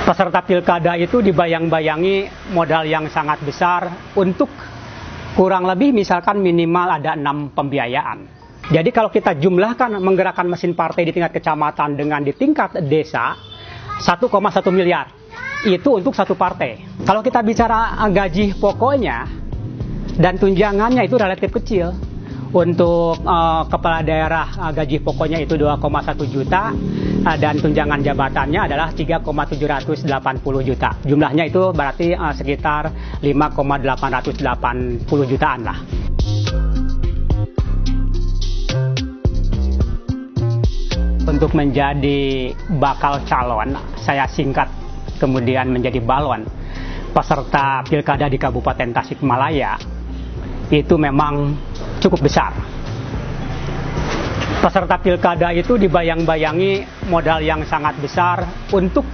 Peserta pilkada itu dibayang-bayangi modal yang sangat besar untuk kurang lebih misalkan minimal ada 6 pembiayaan. Jadi kalau kita jumlahkan menggerakkan mesin partai di tingkat kecamatan dengan di tingkat desa, 1,1 miliar. Itu untuk satu partai. Kalau kita bicara gaji pokoknya dan tunjangannya itu relatif kecil. Untuk kepala daerah gaji pokoknya itu 2,1 juta dan tunjangan jabatannya adalah 3,780 juta. Jumlahnya itu berarti sekitar 5,880 jutaan lah. Untuk menjadi bakal calon, saya singkat kemudian menjadi balon peserta pilkada di Kabupaten Tasikmalaya itu memang cukup besar. Peserta pilkada itu dibayang-bayangi modal yang sangat besar untuk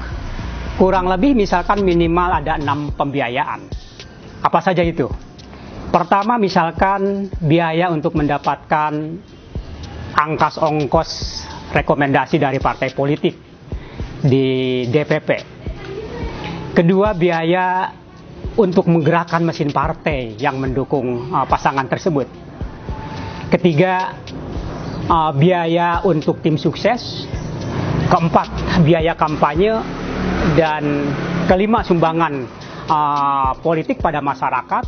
kurang lebih misalkan minimal ada 6 pembiayaan. Apa saja itu? Pertama misalkan biaya untuk mendapatkan angkas ongkos rekomendasi dari partai politik di DPP. Kedua, biaya untuk menggerakkan mesin partai yang mendukung pasangan tersebut. Ketiga, biaya untuk tim sukses. Keempat, biaya kampanye. Dan kelima, sumbangan politik pada masyarakat.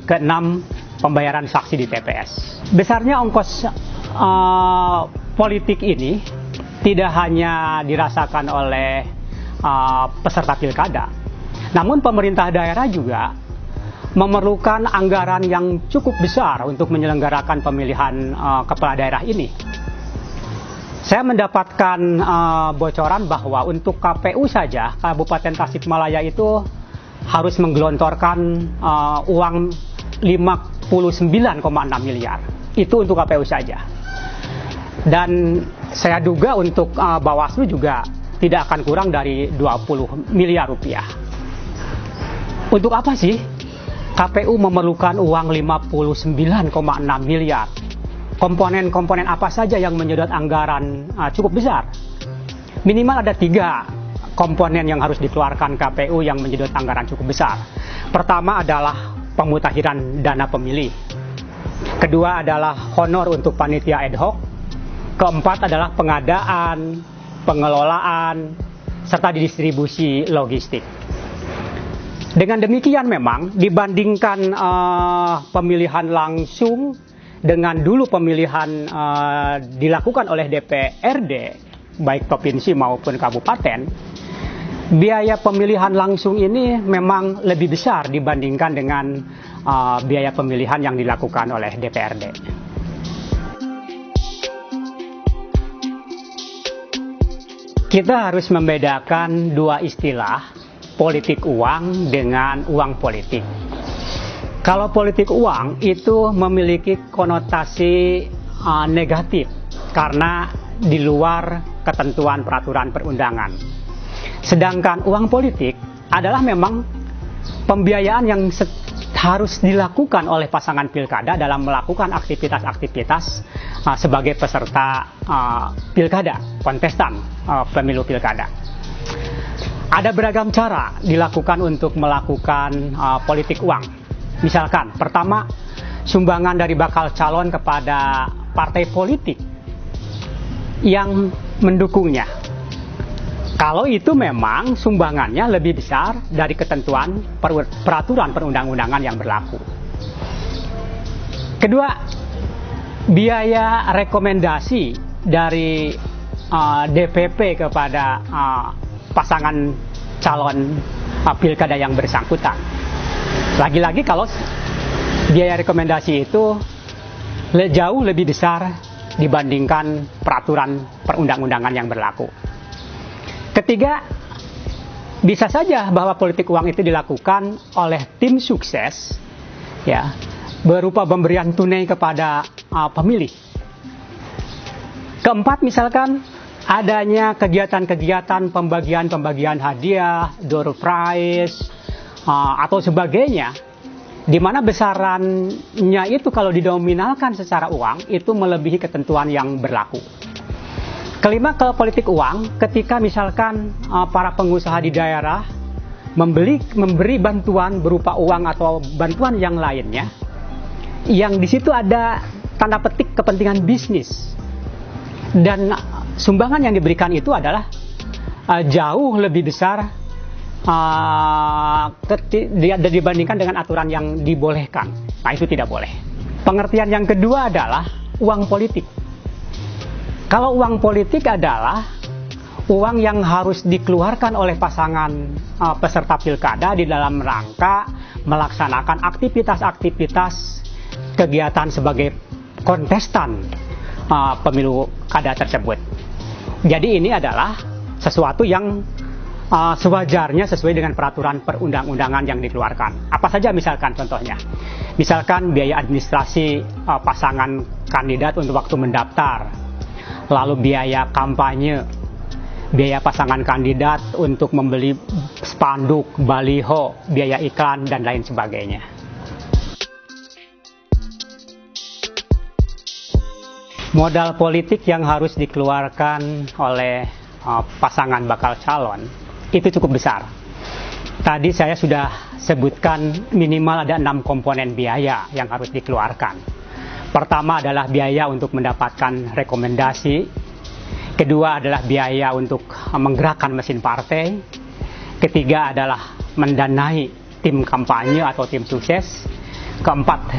Keenam, pembayaran saksi di TPS. Besarnya ongkos politik ini tidak hanya dirasakan oleh peserta pilkada, namun pemerintah daerah juga memerlukan anggaran yang cukup besar untuk menyelenggarakan pemilihan kepala daerah ini. Saya mendapatkan bocoran bahwa untuk KPU saja, Kabupaten Tasikmalaya itu harus menggelontorkan uang 59,6 miliar. Itu untuk KPU saja. Dan saya duga untuk Bawaslu juga tidak akan kurang dari 20 miliar rupiah. Untuk apa sih KPU memerlukan uang 59,6 miliar? Komponen-komponen apa saja yang menyedot anggaran cukup besar? Minimal ada 3 komponen yang harus dikeluarkan KPU yang menyedot anggaran cukup besar. Pertama adalah pemutakhiran dana pemilih. Kedua adalah honor untuk panitia ad hoc. Keempat adalah pengadaan, pengelolaan, serta distribusi logistik. Dengan demikian memang dibandingkan pemilihan langsung dengan dulu pemilihan dilakukan oleh DPRD, baik provinsi maupun kabupaten, biaya pemilihan langsung ini memang lebih besar dibandingkan dengan biaya pemilihan yang dilakukan oleh DPRD. Kita harus membedakan dua istilah, politik uang dengan uang politik. Kalau politik uang itu memiliki konotasi negatif karena di luar ketentuan peraturan perundangan. Sedangkan uang politik adalah memang pembiayaan yang harus dilakukan oleh pasangan pilkada dalam melakukan aktivitas-aktivitas sebagai peserta pilkada, kontestan pemilu pilkada. Ada beragam cara dilakukan untuk melakukan politik uang. Misalkan, pertama, sumbangan dari bakal calon kepada partai politik yang mendukungnya. Kalau itu memang sumbangannya lebih besar dari ketentuan peraturan perundang-undangan yang berlaku. Kedua, biaya rekomendasi dari DPP kepada pasangan calon pilkada yang bersangkutan. Lagi-lagi kalau biaya rekomendasi itu jauh lebih besar dibandingkan peraturan perundang-undangan yang berlaku. Ketiga, bisa saja bahwa politik uang itu dilakukan oleh tim sukses, ya, berupa pemberian tunai kepada pemilih. Keempat, misalkan adanya kegiatan-kegiatan pembagian hadiah, door prize, atau sebagainya, di mana besarannya itu kalau dinominalkan secara uang itu melebihi ketentuan yang berlaku. Kelima, ke politik uang, ketika misalkan para pengusaha di daerah memberi bantuan berupa uang atau bantuan yang lainnya, yang di situ ada tanda petik kepentingan bisnis, dan sumbangan yang diberikan itu adalah jauh lebih besar dibandingkan dengan aturan yang dibolehkan. Nah, itu tidak boleh. Pengertian yang kedua adalah uang politik. Kalau uang politik adalah uang yang harus dikeluarkan oleh pasangan peserta pilkada di dalam rangka melaksanakan aktivitas-aktivitas kegiatan sebagai kontestan pemilu kada tersebut. Jadi ini adalah sesuatu yang sewajarnya sesuai dengan peraturan perundang-undangan yang dikeluarkan. Apa saja misalkan contohnya? Misalkan biaya administrasi pasangan kandidat untuk waktu mendaftar, lalu biaya kampanye, biaya pasangan kandidat untuk membeli spanduk, baliho, biaya iklan, dan lain sebagainya. Modal politik yang harus dikeluarkan oleh pasangan bakal calon itu cukup besar. Tadi saya sudah sebutkan minimal ada 6 komponen biaya yang harus dikeluarkan. Pertama adalah biaya untuk mendapatkan rekomendasi. Kedua adalah biaya untuk menggerakkan mesin partai. Ketiga adalah mendanai tim kampanye atau tim sukses. Keempat,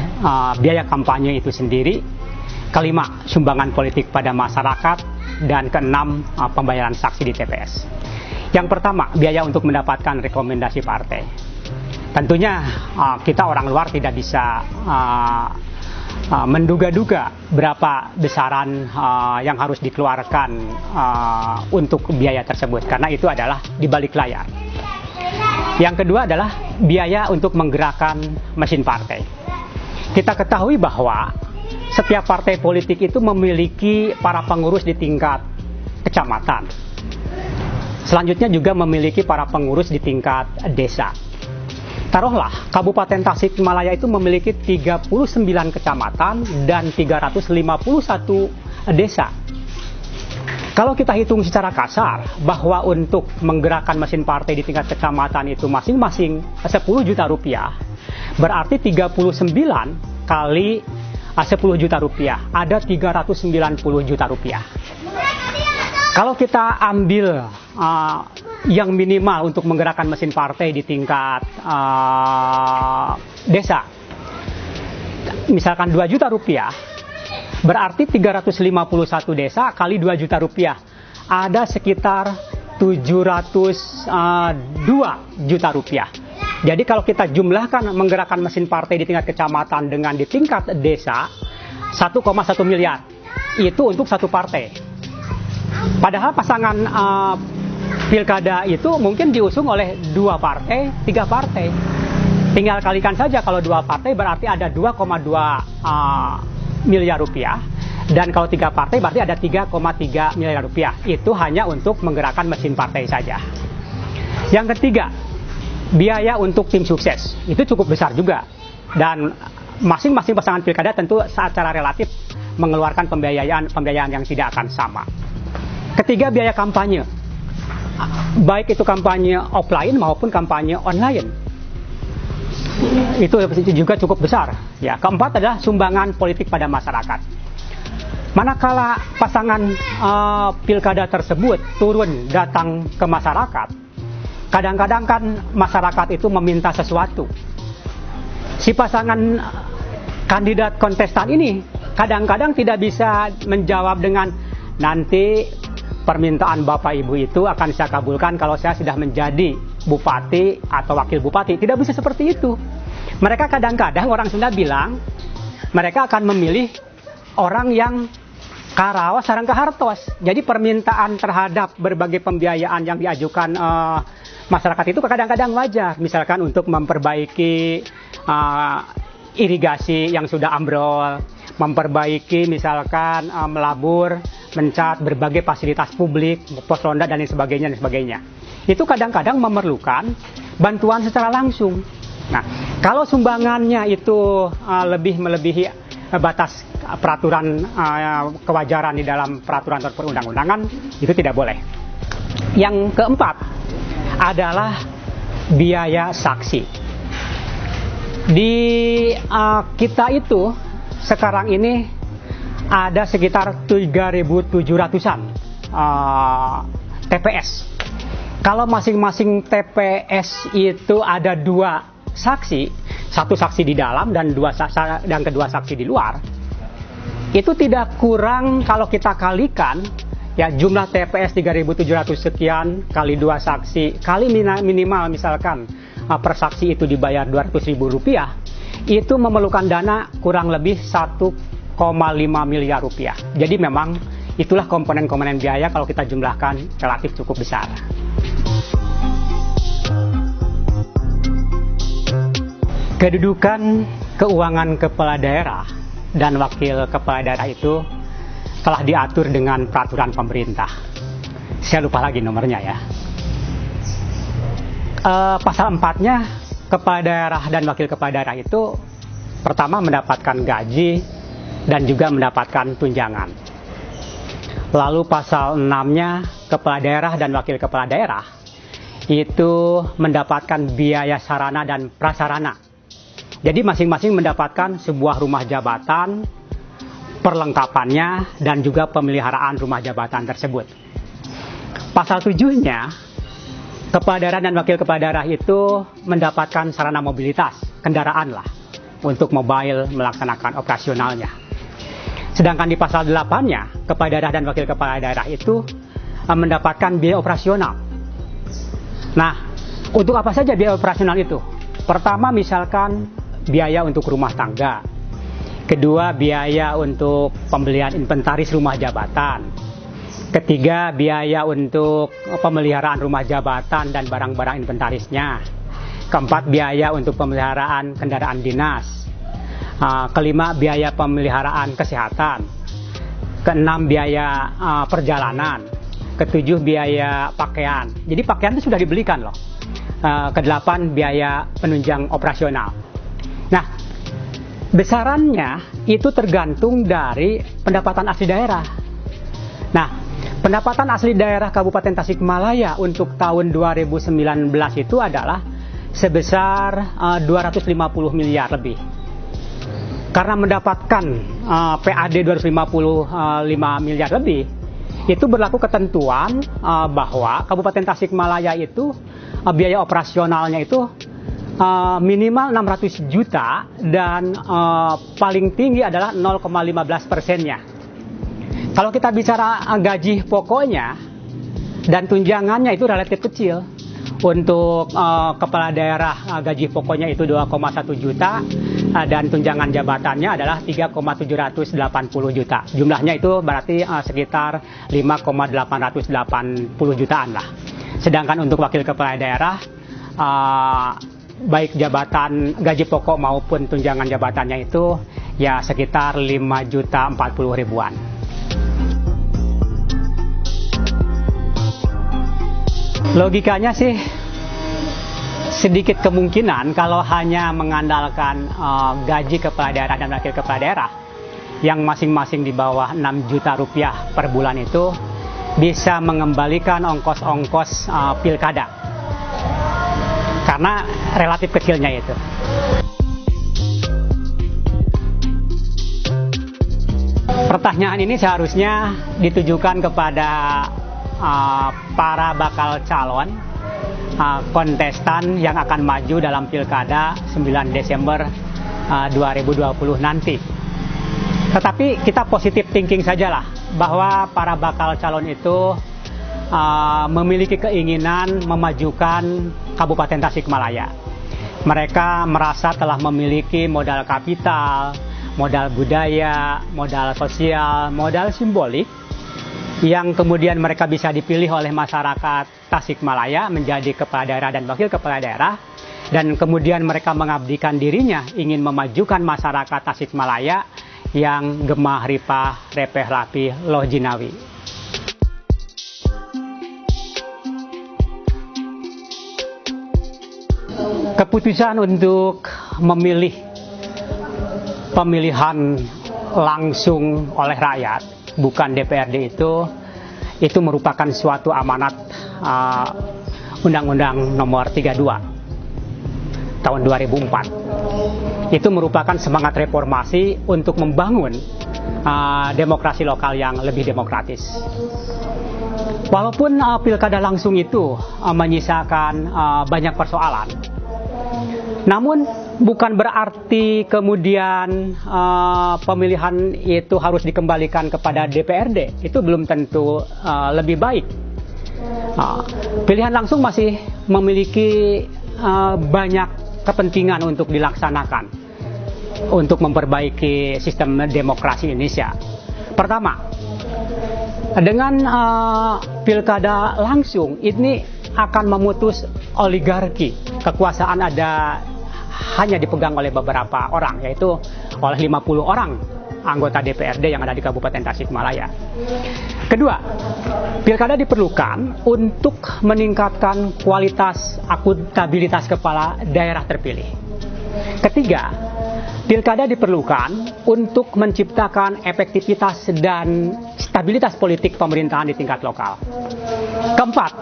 biaya kampanye itu sendiri. Kelima, sumbangan politik pada masyarakat. Dan keenam, pembayaran saksi di TPS. Yang pertama, biaya untuk mendapatkan rekomendasi partai. Tentunya kita orang luar tidak bisa menduga-duga berapa besaran yang harus dikeluarkan untuk biaya tersebut, karena itu adalah di balik layar. Yang kedua adalah biaya untuk menggerakkan mesin partai. Kita ketahui bahwa setiap partai politik itu memiliki para pengurus di tingkat kecamatan. Selanjutnya juga memiliki para pengurus di tingkat desa. Taruhlah, Kabupaten Tasikmalaya itu memiliki 39 kecamatan dan 351 desa. Kalau kita hitung secara kasar, bahwa untuk menggerakkan mesin partai di tingkat kecamatan itu masing-masing 10 juta rupiah, berarti 39 kali 10 juta rupiah, ada 390 juta rupiah. Kalau kita ambil yang minimal untuk menggerakkan mesin partai di tingkat desa, misalkan 2 juta rupiah, berarti 351 desa kali 2 juta rupiah, ada sekitar 702 juta rupiah. Jadi kalau kita jumlahkan menggerakkan mesin partai di tingkat kecamatan dengan di tingkat desa, 1,1 miliar. Itu untuk satu partai. Padahal pasangan pilkada itu mungkin diusung oleh 2 partai, 3 partai. Tinggal kalikan saja, kalau 2 partai berarti ada 2,2 miliar rupiah. Dan kalau 3 partai berarti ada 3,3 miliar rupiah. Itu hanya untuk menggerakkan mesin partai saja. Yang ketiga, biaya untuk tim sukses. Itu cukup besar juga. Dan masing-masing pasangan pilkada tentu secara relatif mengeluarkan pembiayaan yang tidak akan sama. Ketiga, biaya kampanye. Baik itu kampanye offline maupun kampanye online. Itu juga cukup besar. Ya, keempat adalah sumbangan politik pada masyarakat. Manakala pasangan pilkada tersebut turun datang ke masyarakat, kadang-kadang kan masyarakat itu meminta sesuatu. Si pasangan kandidat kontestan ini kadang-kadang tidak bisa menjawab dengan, nanti permintaan Bapak Ibu itu akan saya kabulkan kalau saya sudah menjadi bupati atau wakil bupati. Tidak bisa seperti itu. Mereka kadang-kadang, orang Sunda bilang, mereka akan memilih orang yang karawas sareng kahartos. Jadi permintaan terhadap berbagai pembiayaan yang diajukan masyarakat itu kadang-kadang wajar. Misalkan untuk memperbaiki irigasi yang sudah ambrol, memperbaiki misalkan melabur, mencat berbagai fasilitas publik, pos ronda dan lain sebagainya. Itu kadang-kadang memerlukan bantuan secara langsung. Nah, kalau sumbangannya itu lebih melebihi batas peraturan kewajaran di dalam peraturan atau perundang-undangan, itu tidak boleh. Yang keempat adalah biaya saksi. Di kita itu sekarang ini ada sekitar 3.700-an TPS. Kalau masing-masing TPS itu ada 2 saksi, 1 saksi di dalam dan kedua saksi di luar, itu tidak kurang kalau kita kalikan ya jumlah TPS 3.700 sekian kali 2 saksi kali minimal misalkan per saksi itu dibayar Rp200.000, itu memerlukan dana kurang lebih 1,5 miliar rupiah. Jadi memang itulah komponen-komponen biaya kalau kita jumlahkan relatif cukup besar. Kedudukan keuangan kepala daerah dan wakil kepala daerah itu telah diatur dengan peraturan pemerintah. Saya lupa lagi nomornya ya. Pasal 4-nya, kepala daerah dan wakil kepala daerah itu pertama mendapatkan gaji dan juga mendapatkan tunjangan. Lalu pasal 6-nya, kepala daerah dan wakil kepala daerah itu mendapatkan biaya sarana dan prasarana. Jadi masing-masing mendapatkan sebuah rumah jabatan, perlengkapannya, dan juga pemeliharaan rumah jabatan tersebut. Pasal 7-nya, kepala daerah dan wakil kepala daerah itu mendapatkan sarana mobilitas, kendaraan lah, untuk mobile melaksanakan operasionalnya. Sedangkan di pasal 8-nya, kepala daerah dan wakil kepala daerah itu mendapatkan biaya operasional. Nah, untuk apa saja biaya operasional itu? Pertama, misalkan biaya untuk rumah tangga. Kedua, biaya untuk pembelian inventaris rumah jabatan. Ketiga, biaya untuk pemeliharaan rumah jabatan dan barang-barang inventarisnya. Keempat, biaya untuk pemeliharaan kendaraan dinas. Kelima, biaya pemeliharaan kesehatan. Keenam, biaya perjalanan. Ketujuh, biaya pakaian. Jadi pakaian itu sudah dibelikan loh. Kedelapan, biaya penunjang operasional. Nah, besarannya itu tergantung dari pendapatan asli daerah. Nah, pendapatan asli daerah Kabupaten Tasikmalaya untuk tahun 2019 itu adalah sebesar 250 miliar lebih. Karena mendapatkan PAD 255 miliar lebih, itu berlaku ketentuan bahwa Kabupaten Tasikmalaya itu biaya operasionalnya itu minimal 600 juta dan paling tinggi adalah 0,15%-nya. Kalau kita bicara gaji pokoknya dan tunjangannya itu relatif kecil. Untuk kepala daerah gaji pokoknya itu 2,1 juta dan tunjangan jabatannya adalah 3,780 juta. Jumlahnya itu berarti sekitar 5,880 jutaan lah. Sedangkan untuk wakil kepala daerah baik jabatan gaji pokok maupun tunjangan jabatannya itu ya sekitar 5.040.000-an. Logikanya sih sedikit kemungkinan kalau hanya mengandalkan gaji kepala daerah dan wakil kepala daerah yang masing-masing di bawah 6 juta rupiah per bulan itu bisa mengembalikan ongkos-ongkos pilkada. Karena relatif kecilnya itu. Pertanyaan ini seharusnya ditujukan kepada para bakal calon kontestan yang akan maju dalam pilkada 9 Desember 2020 nanti. Tetapi kita positive thinking sajalah bahwa para bakal calon itu memiliki keinginan memajukan Kabupaten Tasikmalaya. Mereka merasa telah memiliki modal kapital, modal budaya, modal sosial, modal simbolik yang kemudian mereka bisa dipilih oleh masyarakat Tasikmalaya menjadi kepala daerah dan wakil kepala daerah, dan kemudian mereka mengabdikan dirinya ingin memajukan masyarakat Tasikmalaya yang gemah ripah repeh rapih loh jinawi. Keputusan untuk memilih pemilihan langsung oleh rakyat, bukan DPRD itu merupakan suatu amanat Undang-Undang Nomor 32 tahun 2004. Itu merupakan semangat reformasi untuk membangun demokrasi lokal yang lebih demokratis. Walaupun pilkada langsung itu menyisakan banyak persoalan, namun bukan berarti kemudian pemilihan itu harus dikembalikan kepada DPRD. Itu belum tentu lebih baik. Pilihan langsung masih memiliki banyak kepentingan untuk dilaksanakan untuk memperbaiki sistem demokrasi Indonesia. Pertama, dengan pilkada langsung ini akan memutus oligarki. Kekuasaan hanya dipegang oleh beberapa orang, yaitu oleh 50 orang anggota DPRD yang ada di Kabupaten Tasikmalaya. Kedua, pilkada diperlukan untuk meningkatkan kualitas akuntabilitas kepala daerah terpilih. Ketiga, pilkada diperlukan untuk menciptakan efektivitas dan stabilitas politik pemerintahan di tingkat lokal. Keempat,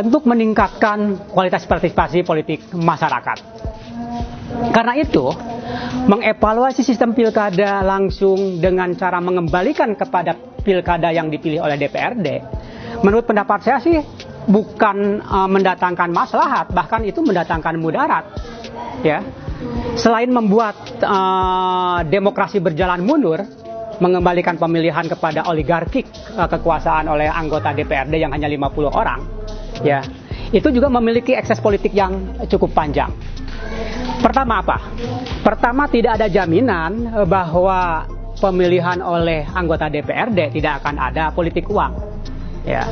untuk meningkatkan kualitas partisipasi politik masyarakat. Karena itu, mengevaluasi sistem pilkada langsung dengan cara mengembalikan kepada pilkada yang dipilih oleh DPRD, menurut pendapat saya sih bukan mendatangkan maslahat, bahkan itu mendatangkan mudarat. Ya, selain membuat demokrasi berjalan mundur, mengembalikan pemilihan kepada oligarkik kekuasaan oleh anggota DPRD yang hanya 50 orang, ya, itu juga memiliki ekses politik yang cukup panjang. Pertama apa? Pertama, tidak ada jaminan bahwa pemilihan oleh anggota DPRD tidak akan ada politik uang. Ya.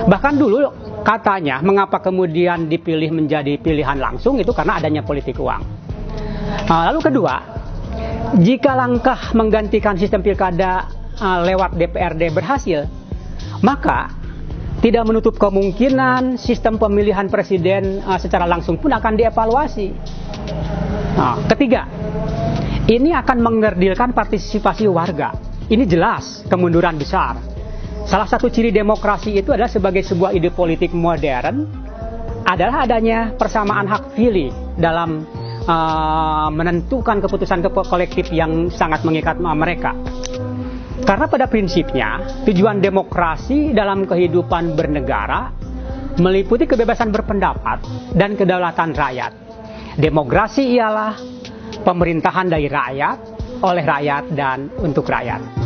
Bahkan dulu katanya mengapa kemudian dipilih menjadi pilihan langsung itu karena adanya politik uang. Lalu kedua, jika langkah menggantikan sistem pilkada lewat DPRD berhasil, maka tidak menutup kemungkinan sistem pemilihan presiden secara langsung pun akan dievaluasi. Ketiga, ini akan mengerdilkan partisipasi warga. Ini jelas kemunduran besar. Salah satu ciri demokrasi itu adalah sebagai sebuah ide politik modern adalah adanya persamaan hak pilih dalam menentukan keputusan kolektif yang sangat mengikat mereka. Karena pada prinsipnya tujuan demokrasi dalam kehidupan bernegara meliputi kebebasan berpendapat dan kedaulatan rakyat. Demokrasi ialah pemerintahan dari rakyat, oleh rakyat, dan untuk rakyat.